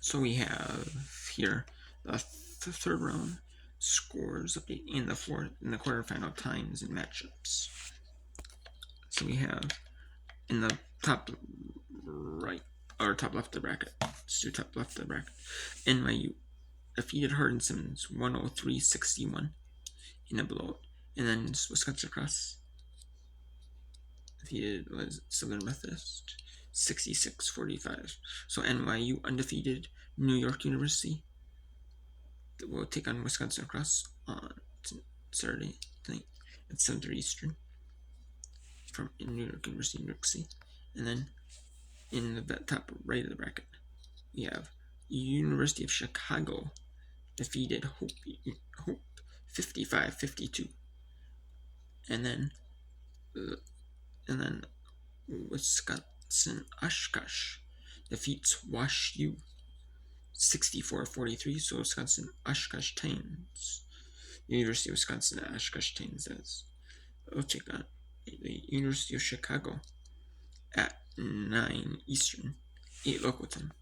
So we have here the third round scores update in the quarterfinal times and matchups. So we have in the top right or top left of the bracket. Let's do top left of the bracket. NYU defeated Hardin-Simmons 103-61 in a blowout, and then Wisconsin Cross defeated Southern Methodist 66-45. So NYU undefeated New York University will take on Wisconsin Cross on Saturday night at 7:30 Eastern from New York University, New York City. And then in the top right of the bracket, we have University of Chicago defeated Hope 55-52. And then Wisconsin Oshkosh defeats Wash U 64-43. So Wisconsin Oshkosh Titans, University of Wisconsin Oshkosh Titans will take on the University of Chicago at 9 Eastern, 8 local time.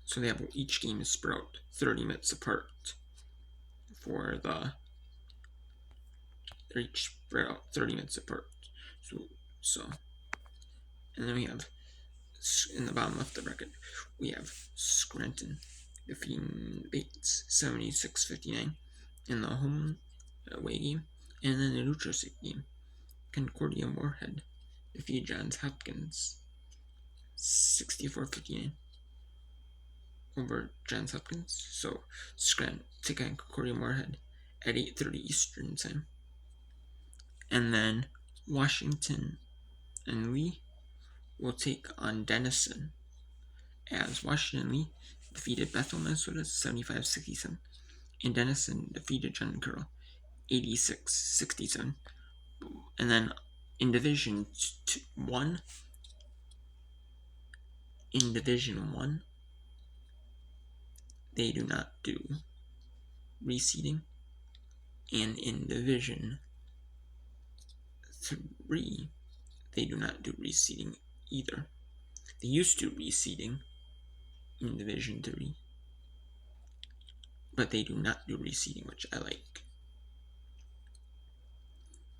So they have each game is spread out 30 minutes apart for the. They're each spread out 30 minutes apart. So, and then we have in the bottom left of the record, we have Scranton defeating Bates 76-59 in the home away game, and then the neutral site game, Concordia Moorhead defeated Johns Hopkins 64-59 over Johns Hopkins. So Scranton take on Concordia Moorhead at 8:30 Eastern time. And then Washington and Lee will take on Denison, as Washington Lee defeated Bethel, Minnesota 75-67, and Denison defeated John Carroll 86-67. And then in Division 1, they do not do reseeding, and in Division 3, they do not do reseeding either. They used to do reseeding in Division 3, but they do not do reseeding, which I like.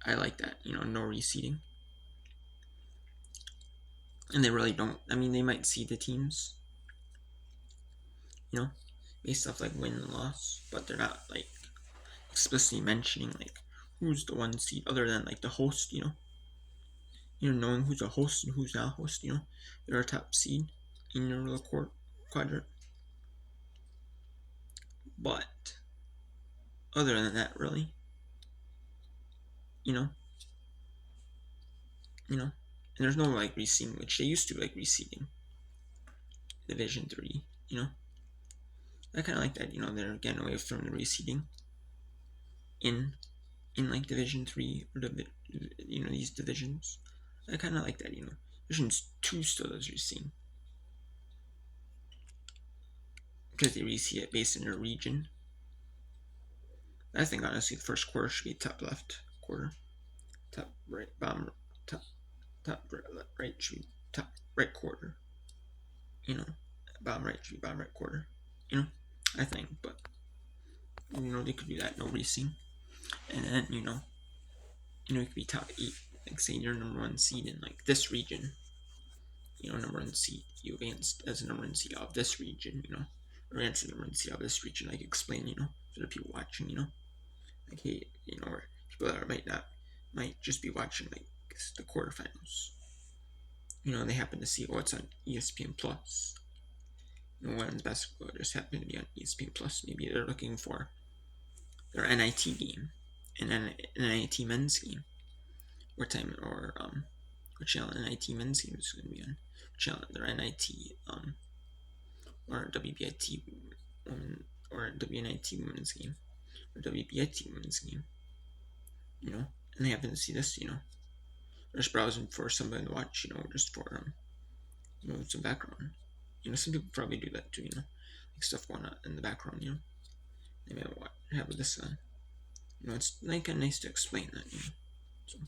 I like that, no reseeding. And they really don't. I mean, they might seed the teams, based off like win and loss, but they're not like explicitly mentioning like who's the one seed other than like the host, knowing who's a host and who's not a host, they're a top seed in your little quadrant. But other than that, really, and there's no like reseeding, which they used to like reseeding Division 3, I kind of like that, they're getting away from the reseeding in like Division 3 or these divisions. I kind of like that, Division 2 still does reseeding because they reseed it based on your region. I think honestly the first quarter should be top left quarter, top right bottom, top right should be top right quarter, bottom right should be bottom right quarter, I think. But they could do that, no reseeding, and then it could be top 8, like say you're number 1 seed in like this region, number 1 seed, you advanced as a number 1 seed of this region, or advanced as a number 1 seed of this region, like explain, for the people watching, like hey, or people that might just be watching like the quarterfinals, they happen to see it's on ESPN Plus, women's basketball just happened to be on ESPN Plus. Maybe they're looking for their NIT game and then an NIT men's game. What time or channel NIT men's game is going to be on? Channel their NIT or WBIT women or WNIT women's game or WBIT women's game. And they happen to see this, just browsing for somebody to watch, just for some background. Some people probably do that too, like stuff going on in the background, they may have this on. It's like nice to explain that, So